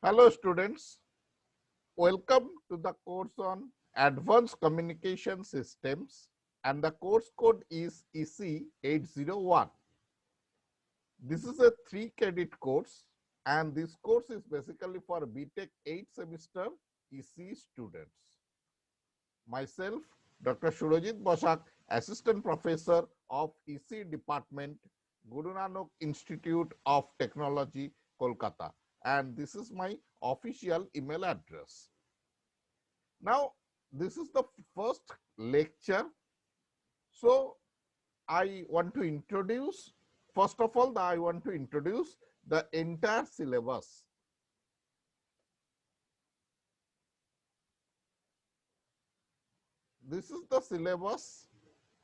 Hello students, welcome to the course on Advanced Communication Systems and the course code is EC801. This is a 3 credit course and this course is basically for BTech 8th semester EC students. Myself, Dr. Surojit Bosak, Assistant Professor of EC Department, Guru Nanak Institute of Technology, Kolkata, and this is my official email address. Now, this is the first lecture. So, I want to introduce, first of all, I want to introduce the entire syllabus. This is the syllabus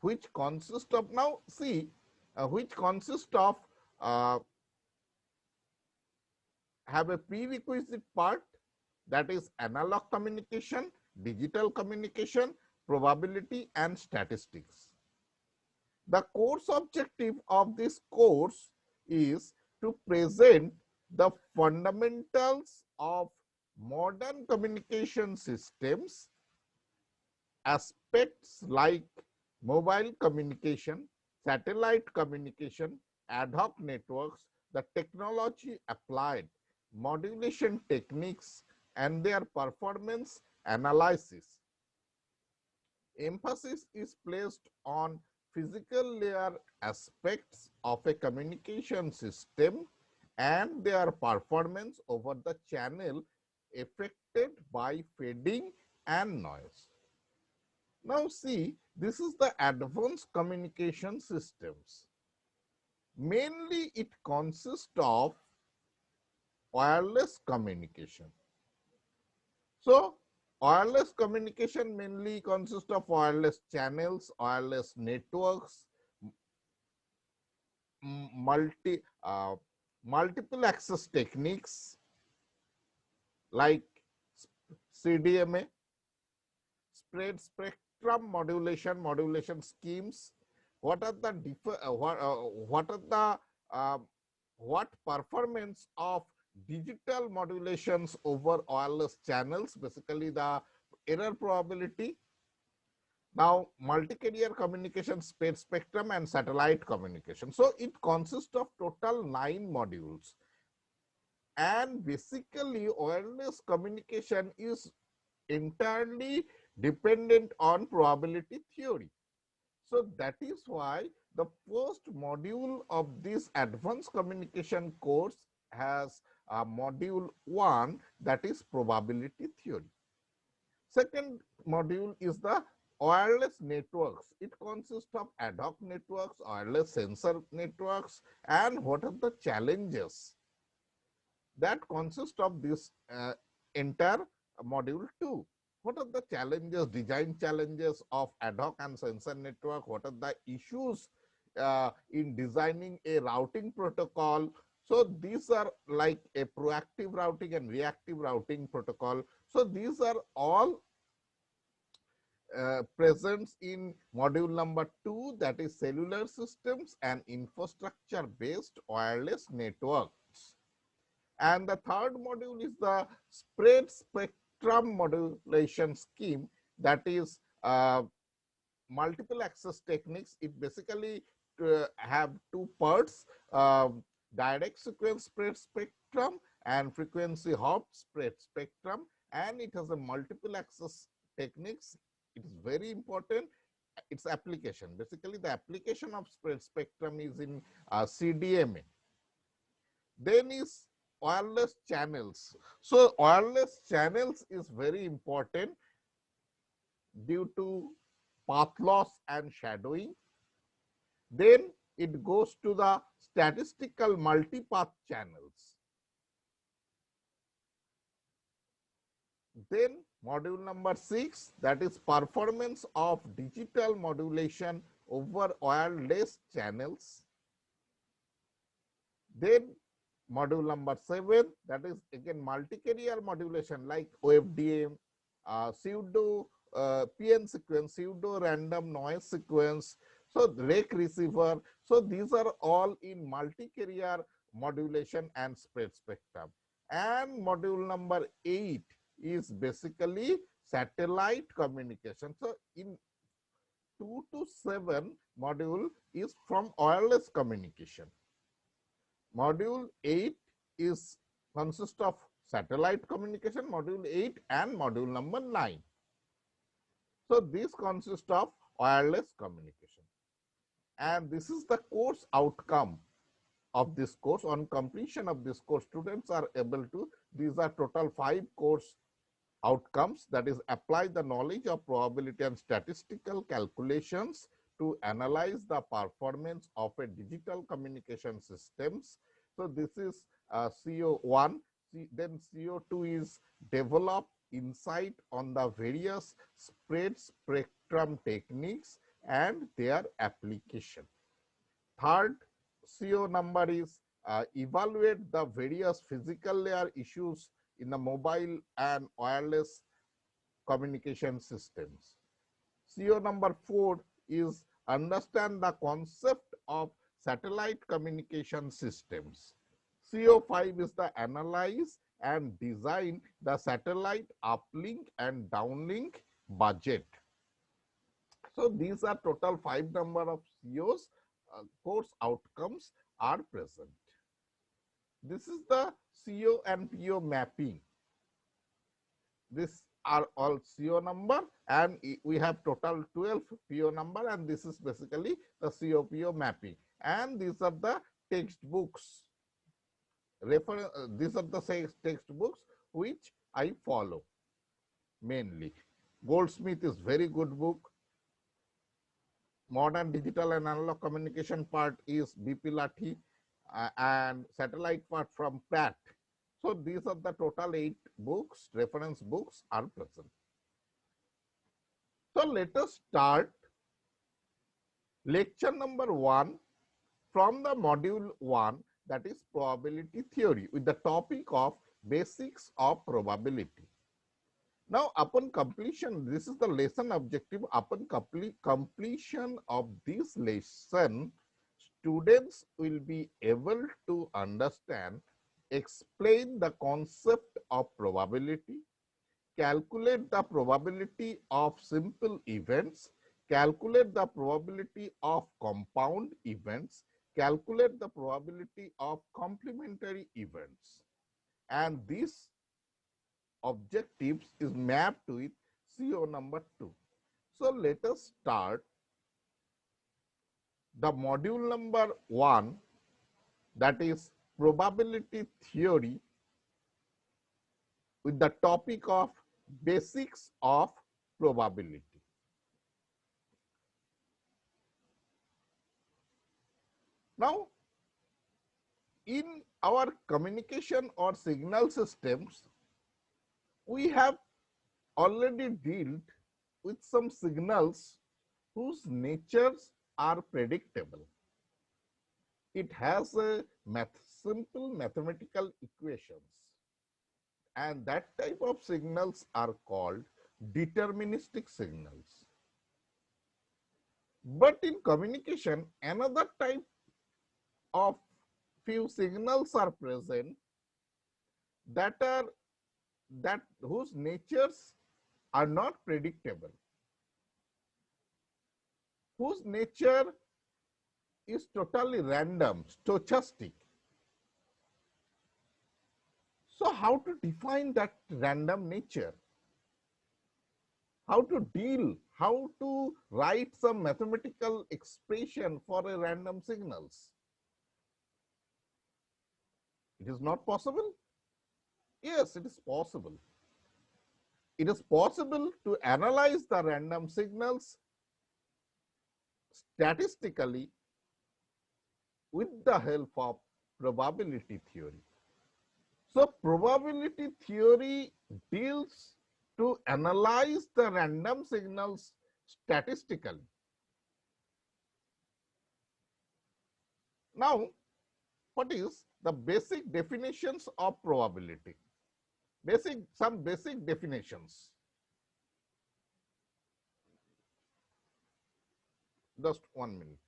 which consists of, now see, which consists of, have a prerequisite part, that is analog communication, digital communication, probability and statistics. The course objective of this course is to present the fundamentals of modern communication systems, aspects like mobile communication, satellite communication, ad hoc networks, the technology applied, modulation techniques, and their performance analysis. Emphasis is placed on physical layer aspects of a communication system and their performance over the channel affected by fading and noise. Now see, this is the advanced communication systems. Mainly it consists of wireless communication. So, wireless communication mainly consists of wireless channels, wireless networks, multi multiple access techniques like CDMA, spread spectrum modulation schemes. What are the what are the what performance of digital modulations over wireless channels, basically the error probability. Now, multi-carrier communication, spread spectrum and satellite communication. So, it consists of total 9 modules and basically wireless communication is entirely dependent on probability theory. So, that is why the first module of this advanced communication course has a module 1, that is probability theory. Second module is the wireless networks. It consists of ad hoc networks, wireless sensor networks, and what are the challenges that consist of this entire module 2. What are the challenges, design challenges of ad hoc and sensor network? What are the issues in designing a routing protocol? So these are like a proactive routing and reactive routing protocol. So these are all presents in module number 2, that is cellular systems and infrastructure based wireless networks. And the third module is the spread spectrum modulation scheme, that is multiple access techniques. It basically have 2 parts, direct sequence spread spectrum and frequency hop spread spectrum, and it has a multiple access techniques. It is very important. Its application, basically the application of spread spectrum is in CDMA. Then is wireless channels. So wireless channels is very important due to path loss and shadowing. Then it goes to the statistical multipath channels. Then module number 6, that is performance of digital modulation over wireless channels. Then module number 7, that is again multi-carrier modulation like OFDM, pseudo PN sequence, pseudo random noise sequence, so rake receiver. So these are all in multi-carrier modulation and spread spectrum. and module number 8 is basically satellite communication. So in 2 to 7 module is from wireless communication. Module 8 is consists of satellite communication, module 8 and module number 9. So this consists of wireless communication, and this is the course outcome of this course. On completion of this course, students are able to, these are total 5 course outcomes, that is apply the knowledge of probability and statistical calculations to analyze the performance of a digital communication systems. So this is CO1. Then CO2 is develop insight on the various spread spectrum techniques and their application. Third CO number is evaluate the various physical layer issues in the mobile and wireless communication systems. CO number 4 is understand the concept of satellite communication systems. CO5 is the analyze and design the satellite uplink and downlink budget. So these are total 5 number of COs, course outcomes are present. This is the CO and PO mapping. These are all CO number, and we have total 12 PO number, and this is basically the CO PO mapping. And these are the textbooks. These are the textbooks which I follow mainly. Goldsmith is very good book. Modern digital and analog communication part is BP Lathi, and satellite part from Pratt. So these are the total 8 books, reference books are present. So let us start lecture number 1 from the module 1, that is probability theory, with the topic of basics of probability. Now upon completion, this is the lesson objective. Upon completion of this lesson, students will be able to understand, explain the concept of probability, calculate the probability of simple events, calculate the probability of compound events, calculate the probability of complementary events. And this objectives is mapped with CO number 2. So let us start the module number 1, that is probability theory, with the topic of basics of probability. Now, in our communication or signal systems, we have already dealt with some signals whose natures are predictable. It has a simple mathematical equations, and that type of signals are called deterministic signals. But in communication, another type of few signals are present that whose natures are not predictable, whose nature is totally random, stochastic. So how to define that random nature? How to deal, how to write some mathematical expression for a random signals? It is not possible? Yes, it is possible. It is possible to analyze the random signals statistically with the help of probability theory. So probability theory deals to analyze the random signals statistically. Now, what is the basic definitions of probability? Some basic definitions. Just 1 minute.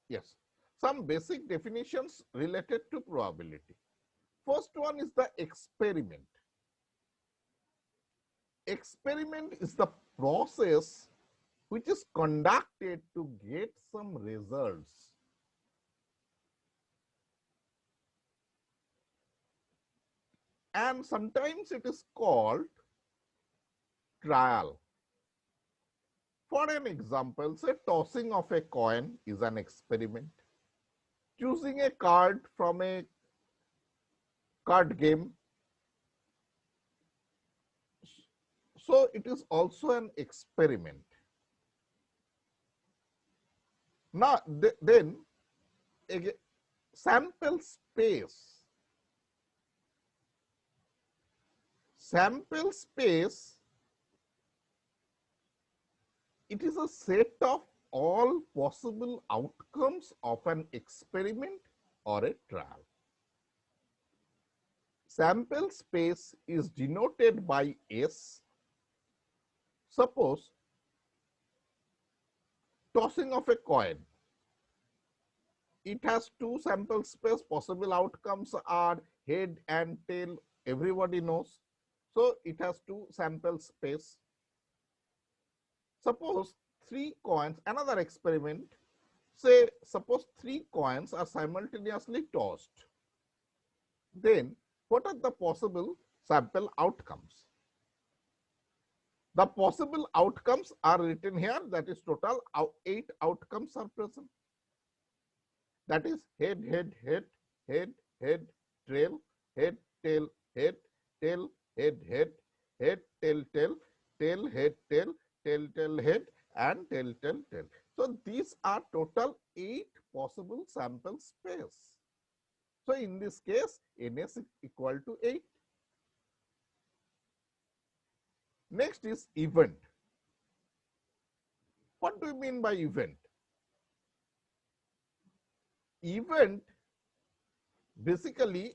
Yes. some basic definitions related to probability. First one is the experiment. Experiment is the process which is conducted to get some results. And sometimes it is called trial. For an example, say tossing of a coin is an experiment. Choosing a card from a card game. So it is also an experiment. Now then sample space. Sample space, it is a set of all possible outcomes of an experiment or a trial. Sample space is denoted by S. Suppose tossing of a coin, it has two sample space, possible outcomes are head and tail, everybody knows. So it has two sample space. Suppose three coins, another experiment, say suppose three coins are simultaneously tossed. Then what are the possible sample outcomes? The possible outcomes are written here, that is total 8 outcomes are present. That is head, head, head, head, head, tail, head, tail, head, tail, head, head, head, tail, tail, tail, head, tail, tail, tail, head, and tail, tail, tail. So these are total 8 possible sample space. So in this case, NS is equal to 8. Next is event. What do you mean by event? Event basically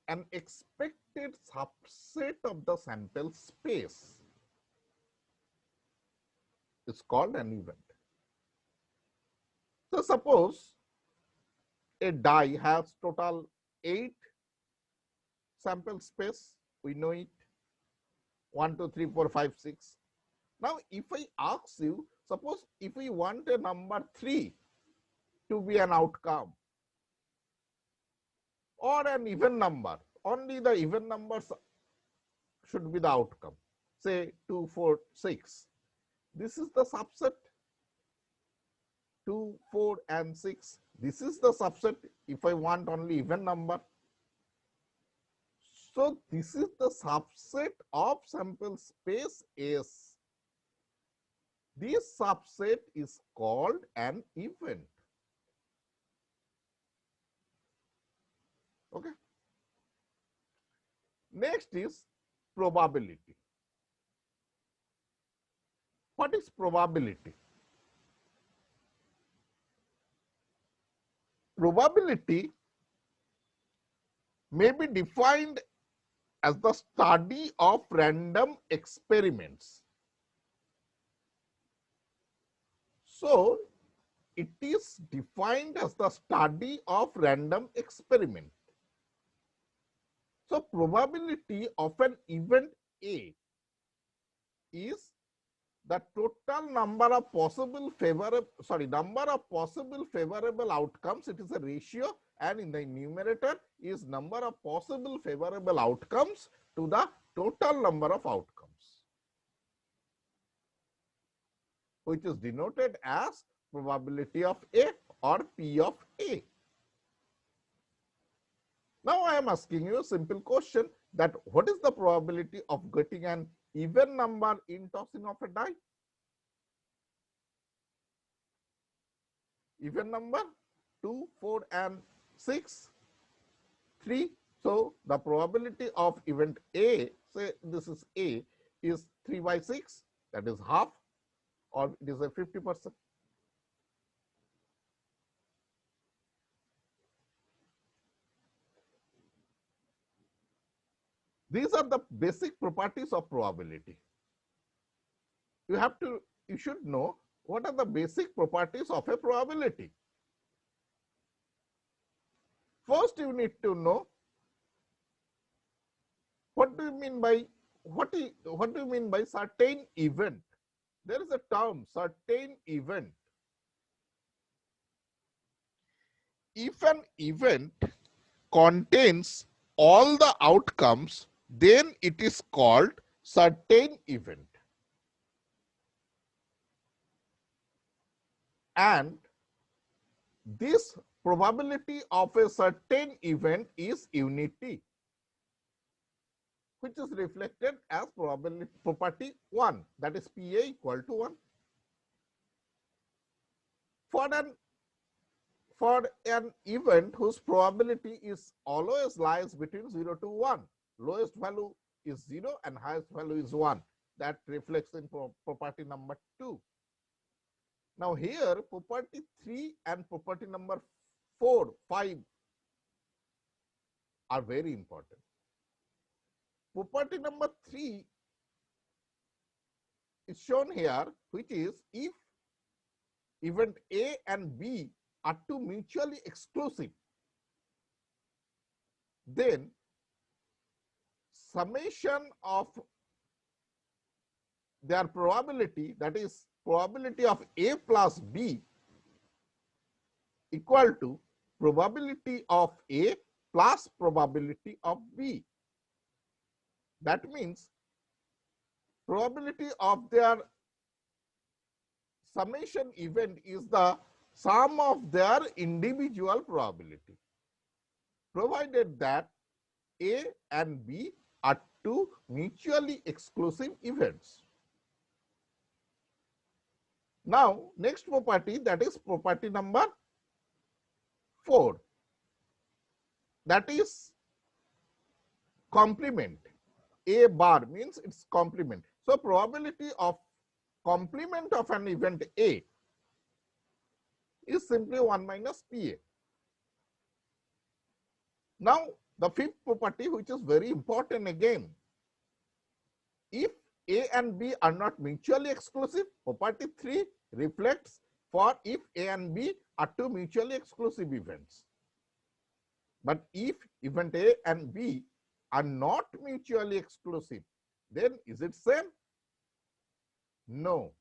an expected subset of the sample space is called an event. So suppose a die has total 8 sample space, we know it, 1, 2, 3, 4, 5, 6. Now if I ask you, suppose if we want a number 3 to be an outcome or an even number, only the even numbers should be the outcome, say 2, 4, 6. This is the subset, 2, 4 and 6. This is the subset if I want only even number. So this is the subset of sample space S. This subset is called an event. Okay. Next is probability. What is probability? Probability may be defined as the study of random experiments. So it is defined as the study of random experiment. So probability of an event A is the total number of possible favorable outcomes. It is a ratio, and in the numerator is number of possible favorable outcomes to the total number of outcomes, which is denoted as probability of A or P of A. Now I am asking you a simple question, that what is the probability of getting an even number in tossing of a die? Even number 2, 4 and 6, 3. So the probability of event A, say this is A, is 3 by 6, that is half, or it is a 50%. These are the basic properties of probability. You should know what are the basic properties of a probability. First, you need to know what do you mean by what do you mean by certain event? There is a term, certain event. If an event contains all the outcomes, then it is called certain event. And this probability of a certain event is unity, which is reflected as probability property 1, that is PA equal to 1. For an event whose probability is always lies between 0 to 1, lowest value is 0 and highest value is 1. That reflects in property number 2. Now here property 3 and property number 4, 5 are very important. Property number 3 is shown here, which is if event A and B are two mutually exclusive, then summation of their probability, that is probability of A plus B, equal to probability of A plus probability of B. That means probability of their summation event is the sum of their individual probability, provided that A and B are two mutually exclusive events. Now, next property, that is property number 4, that is complement. A bar means its complement. So, probability of complement of an event A is simply 1 minus PA. Now, the fifth property, which is very important again, if A and B are not mutually exclusive, property 3 reflects for if A and B are two mutually exclusive events. But if event A and B are not mutually exclusive, then is it same? No.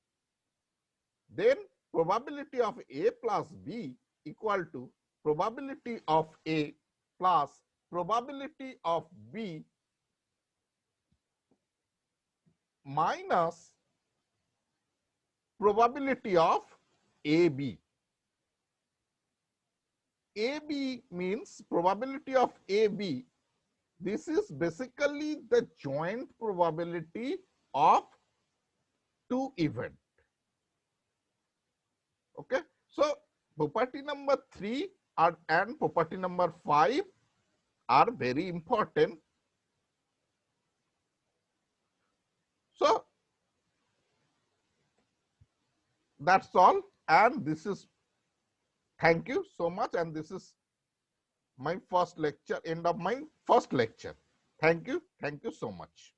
Then probability of A plus B equal to probability of A plus probability of B minus probability of AB. AB means probability of AB. This is basically the joint probability of two events. Okay. So, property number 3 and property number 5 are very important. So, that's all, and this is, thank you so much, and this is my first lecture, end of my first lecture. Thank you so much.